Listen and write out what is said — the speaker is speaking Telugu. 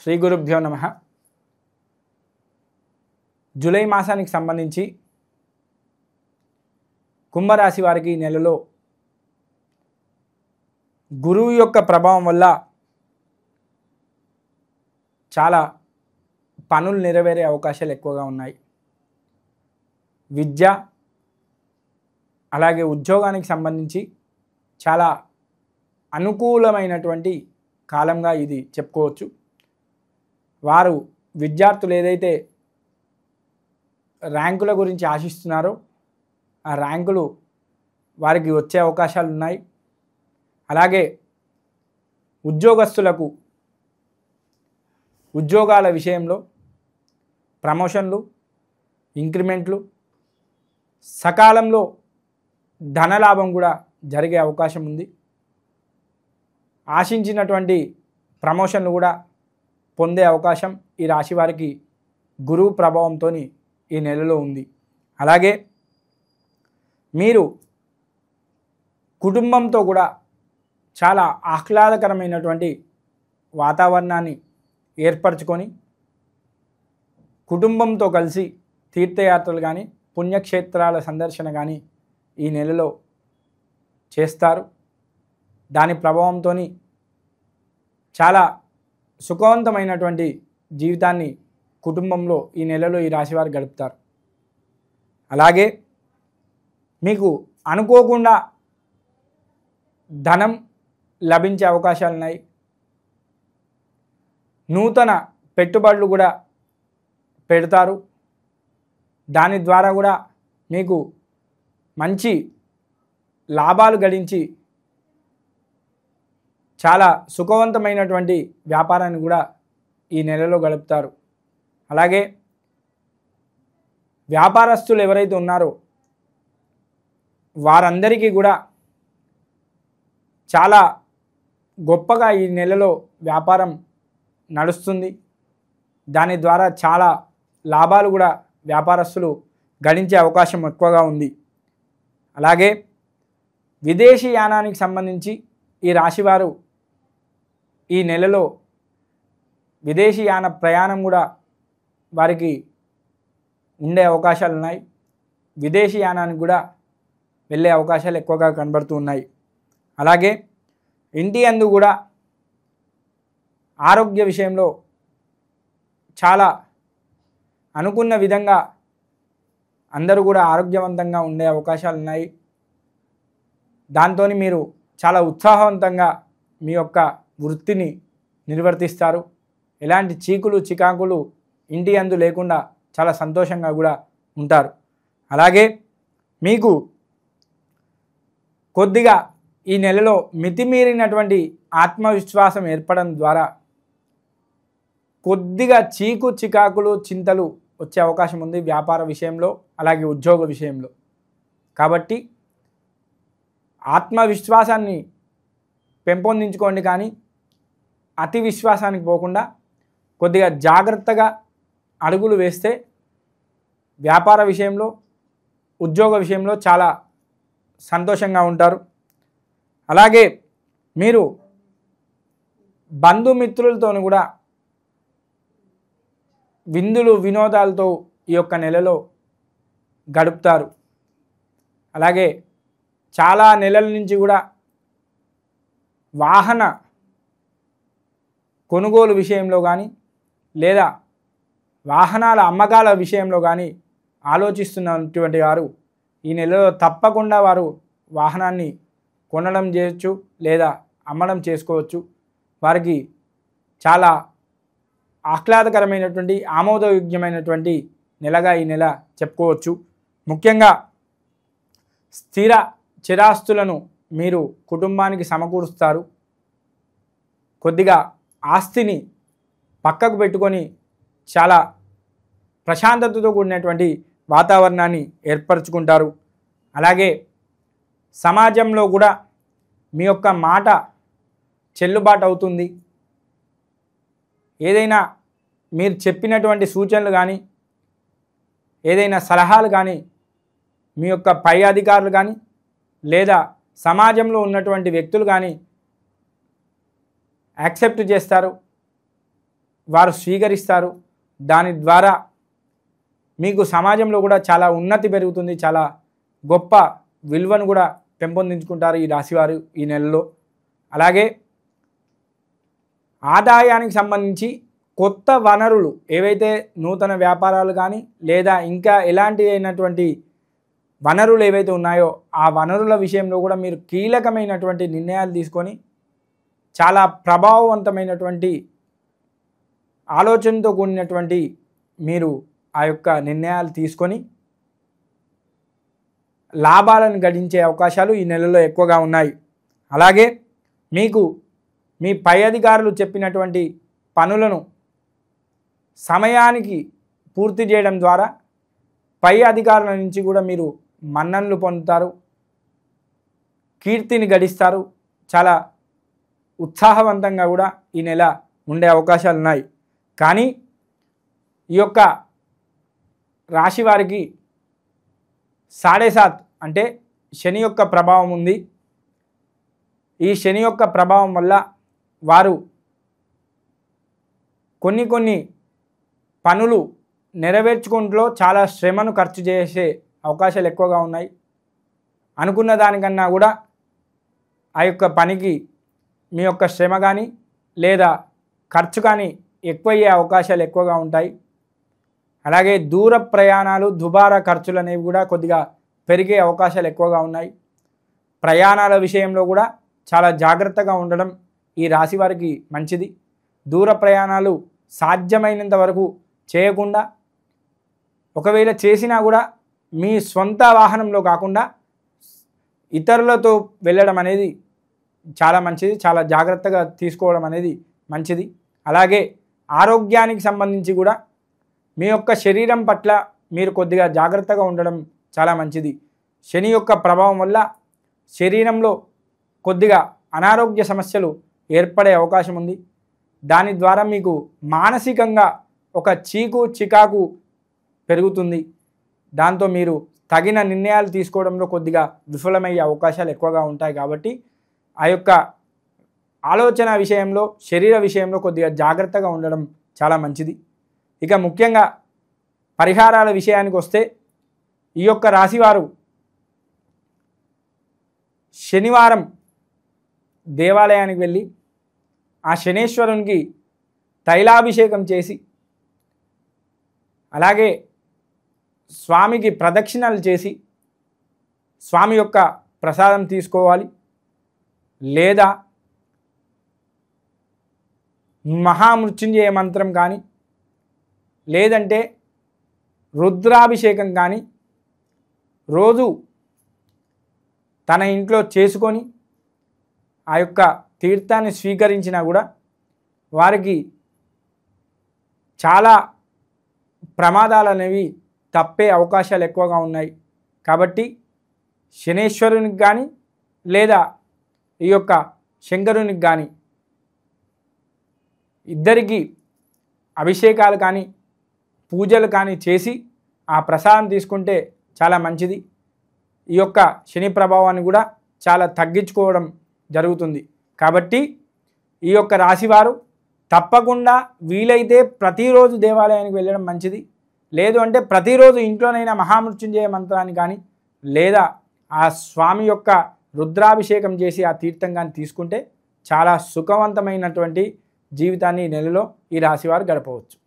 శ్రీ గురుభ్యో నమః. జూలై మాసానికి సంబంధించి కుంభరాశి వారికి ఈ నెలలో గురువు యొక్క ప్రభావం వల్ల చాలా పనులు నెరవేరే అవకాశాలు ఎక్కువగా ఉన్నాయి. విద్య అలాగే ఉద్యోగానికి సంబంధించి చాలా అనుకూలమైనటువంటి కాలంగా ఇది చెప్పుకోవచ్చు. వారు విద్యార్థులు ఏదైతే ర్యాంకుల గురించి ఆశిస్తున్నారో ఆ ర్యాంకులు వారికి వచ్చే అవకాశాలు ఉన్నాయి. అలాగే ఉద్యోగస్తులకు ఉద్యోగాల విషయంలో ప్రమోషన్లు, ఇంక్రిమెంట్లు, సకాలంలో ధనలాభం కూడా జరిగే అవకాశం ఉంది. ఆశించినటువంటి ప్రమోషన్లు కూడా పొందే అవకాశం ఈ రాశి వారికి గురువు ప్రభావంతో ఈ నెలలో ఉంది. అలాగే మీరు కుటుంబంతో కూడా చాలా ఆహ్లాదకరమైనటువంటి వాతావరణాన్ని ఏర్పరచుకొని కుటుంబంతో కలిసి తీర్థయాత్రలు కానీ పుణ్యక్షేత్రాల సందర్శన కానీ ఈ నెలలో చేస్తారు. దాని ప్రభావంతో చాలా సుఖవంతమైనటువంటి జీవితాన్ని కుటుంబంలో ఈ నెలలో ఈ రాశివారు గడుపుతారు. అలాగే మీకు అనుకోకుండా ధనం లభించే అవకాశాలు ఉన్నాయి. నూతన పెట్టుబడులు కూడా పెడతారు. దాని ద్వారా కూడా మీకు మంచి లాభాలు గడించి చాలా సుఖవంతమైనటువంటి వ్యాపారాన్ని కూడా ఈ నెలలో గడుపుతారు. అలాగే వ్యాపారస్తులు ఎవరైతే ఉన్నారో వారందరికీ కూడా చాలా గొప్పగా ఈ నెలలో వ్యాపారం నడుస్తుంది. దాని ద్వారా చాలా లాభాలు కూడా వ్యాపారస్తులు గడించే అవకాశం ఎక్కువగా ఉంది. అలాగే విదేశీ యానానికి సంబంధించి ఈ రాశివారు ఈ నెలలో విదేశీ యాన ప్రయాణం కూడా వారికి ఉండే అవకాశాలు ఉన్నాయి. విదేశీ యానానికి కూడా వెళ్ళే అవకాశాలు ఎక్కువగా కనబడుతూ ఉన్నాయి. అలాగే ఇంటి యందు కూడా ఆరోగ్య విషయంలో చాలా అనుకున్న విధంగా అందరూ కూడా ఆరోగ్యవంతంగా ఉండే అవకాశాలు ఉన్నాయి. దాంతో మీరు చాలా ఉత్సాహవంతంగా మీ యొక్క వృత్తిని నిర్వర్తిస్తారు. ఎలాంటి చీకులు చికాకులు ఇంటి యందు లేకుండా చాలా సంతోషంగా కూడా ఉంటారు. అలాగే మీకు కొద్దిగా ఈ నెలలో మితిమీరినటువంటి ఆత్మవిశ్వాసం ఏర్పడడం ద్వారా కొద్దిగా చీకు చికాకులు చింతలు వచ్చే అవకాశం ఉంది వ్యాపార విషయంలో అలాగే ఉద్యోగ విషయంలో. కాబట్టి ఆత్మవిశ్వాసాన్ని పెంపొందించుకోండి, కానీ అతి విశ్వాసానికి పోకుండా కొద్దిగా జాగ్రత్తగా అడుగులు వేస్తే వ్యాపార విషయంలో ఉద్యోగ విషయంలో చాలా సంతోషంగా ఉంటారు. అలాగే మీరు బంధుమిత్రులతో కూడా విందులు వినోదాలతో ఈ యొక్క నెలలో గడుపుతారు. అలాగే చాలా నెలల నుంచి కూడా వాహన కొనుగోలు విషయంలో కానీ లేదా వాహనాల అమ్మకాల విషయంలో కానీ ఆలోచిస్తున్నటువంటి వారు ఈ నెలలో తప్పకుండా వారు వాహనాన్ని కొనడం చేయొచ్చు లేదా అమ్మడం చేసుకోవచ్చు. వారికి చాలా ఆహ్లాదకరమైనటువంటి ఆమోదయోగ్యమైనటువంటి నెలగా ఈ నెల చెప్పుకోవచ్చు. ముఖ్యంగా స్థిర చిరాస్తులను మీరు కుటుంబానికి సమకూరుస్తారు. కొద్దిగా ఆస్తిని పక్కకు పెట్టుకొని చాలా ప్రశాంతతతో కూడినటువంటి వాతావరణాన్ని ఏర్పరచుకుంటారు. అలాగే సమాజంలో కూడా మీ యొక్క మాట చెల్లుబాటు అవుతుంది. ఏదైనా మీరు చెప్పినటువంటి సూచనలు కానీ ఏదైనా సలహాలు కానీ మీ యొక్క పై అధికారులు కానీ లేదా సమాజంలో ఉన్నటువంటి వ్యక్తులు కానీ యాక్సెప్ట్ చేస్తారు. వారు స్వీకరిస్తారు. దాని ద్వారా మీకు సమాజంలో కూడా చాలా ఉన్నతి పెరుగుతుంది, చాలా గొప్ప విలువను కూడా పెంపొందించుకుంటారు ఈ రాశివారు ఈ నెలలో. అలాగే ఆదాయానికి సంబంధించి కొత్త వనరులు ఏవైతే నూతన వ్యాపారాలు కానీ లేదా ఇంకా ఎలాంటి అయినటువంటి వనరులు ఏవైతే ఉన్నాయో ఆ వనరుల విషయంలో కూడా మీరు కీలకమైనటువంటి నిర్ణయాలు తీసుకొని చాలా ప్రభావవంతమైనటువంటి ఆలోచనతో కూడినటువంటి మీరు ఆ యొక్క నిర్ణయాలు తీసుకొని లాభాలను గడించే అవకాశాలు ఈ నెలలో ఎక్కువగా ఉన్నాయి. అలాగే మీకు మీ పై అధికారులు చెప్పినటువంటి పనులను సమయానికి పూర్తి చేయడం ద్వారా పై అధికారుల నుంచి కూడా మీరు మన్ననలు పొందుతారు, కీర్తిని గడిస్తారు. చాలా ఉత్సాహవంతంగా కూడా ఈ నెల ఉండే అవకాశాలు ఉన్నాయి. కానీ ఈ యొక్క రాశి వారికి 7.5 అంటే శని యొక్క ప్రభావం ఉంది. ఈ శని యొక్క ప్రభావం వల్ల వారు కొన్ని పనులు నెరవేర్చుకుంటూ చాలా శ్రమను ఖర్చు చేసే అవకాశాలు ఎక్కువగా ఉన్నాయి. అనుకున్న దానికన్నా కూడా ఆ యొక్క పనికి మీ యొక్క శ్రమ కానీ లేదా ఖర్చు కానీ ఎక్కువయ్యే అవకాశాలు ఎక్కువగా ఉంటాయి. అలాగే దూర ప్రయాణాలు, దుబారా ఖర్చులు అనేవి కూడా కొద్దిగా పెరిగే అవకాశాలు ఎక్కువగా ఉన్నాయి. ప్రయాణాల విషయంలో కూడా చాలా జాగ్రత్తగా ఉండడం ఈ రాశి వారికి మంచిది. దూర ప్రయాణాలు సాధ్యమైనంత వరకు చేయకుండా, ఒకవేళ చేసినా కూడా మీ సొంత వాహనంలో కాకుండా ఇతరులతో వెళ్ళడం అనేది చాలా మంచిది. చాలా జాగ్రత్తగా తీసుకోవడం అనేది మంచిది. అలాగే ఆరోగ్యానికి సంబంధించి కూడా మీ యొక్క శరీరం పట్ల మీరు కొద్దిగా జాగ్రత్తగా ఉండడం చాలా మంచిది. శని యొక్క ప్రభావం వల్ల శరీరంలో కొద్దిగా అనారోగ్య సమస్యలు ఏర్పడే అవకాశం ఉంది. దాని ద్వారా మీకు మానసికంగా ఒక చికాకు పెరుగుతుంది. దాంతో మీరు తగిన నిర్ణయాలు తీసుకోవడంలో కొద్దిగా విఫలమయ్యే అవకాశాలు ఎక్కువగా ఉంటాయి. కాబట్టి ఆ యొక్క ఆలోచన విషయంలో, శరీర విషయంలో కొద్దిగా జాగ్రత్తగా ఉండడం చాలా మంచిది. ఇక ముఖ్యంగా పరిహారాల విషయానికి వస్తే ఈ యొక్క రాశివారు శనివారం దేవాలయానికి వెళ్ళి ఆ శనేశ్వరునికి తైలాభిషేకం చేసి అలాగే స్వామికి ప్రదక్షిణలు చేసి స్వామి యొక్క ప్రసాదం తీసుకోవాలి. లేదా మహామృత్యుంజయ మంత్రం కానీ లేదంటే రుద్రాభిషేకం కానీ రోజు తన ఇంట్లో చేసుకొని ఆ యొక్క తీర్థాన్ని స్వీకరించినా కూడా వారికి చాలా ప్రమాదాలు అనేవి తప్పే అవకాశాలు ఎక్కువగా ఉన్నాయి. కాబట్టి శనేశ్వరునికి కానీ లేదా ఈ యొక్క శంకరునికి కానీ ఇద్దరికి అభిషేకాలు కానీ పూజలు కానీ చేసి ఆ ప్రసాదం తీసుకుంటే చాలా మంచిది. ఈ యొక్క శని ప్రభావాన్ని కూడా చాలా తగ్గించుకోవడం జరుగుతుంది. కాబట్టి ఈ యొక్క రాశివారు తప్పకుండా వీలైతే ప్రతిరోజు దేవాలయానికి వెళ్ళడం మంచిది. లేదు అంటే ప్రతిరోజు ఇంట్లోనైనా మహామృత్యుంజయ మంత్రాన్ని కానీ లేదా ఆ స్వామి యొక్క రుద్రాభిషేకం చేసి ఆ తీర్థం కానీ తీసుకుంటే చాలా సుఖవంతమైనటువంటి జీవితాన్ని ఈ నెలలో ఈ రాశివారు గడపవచ్చు.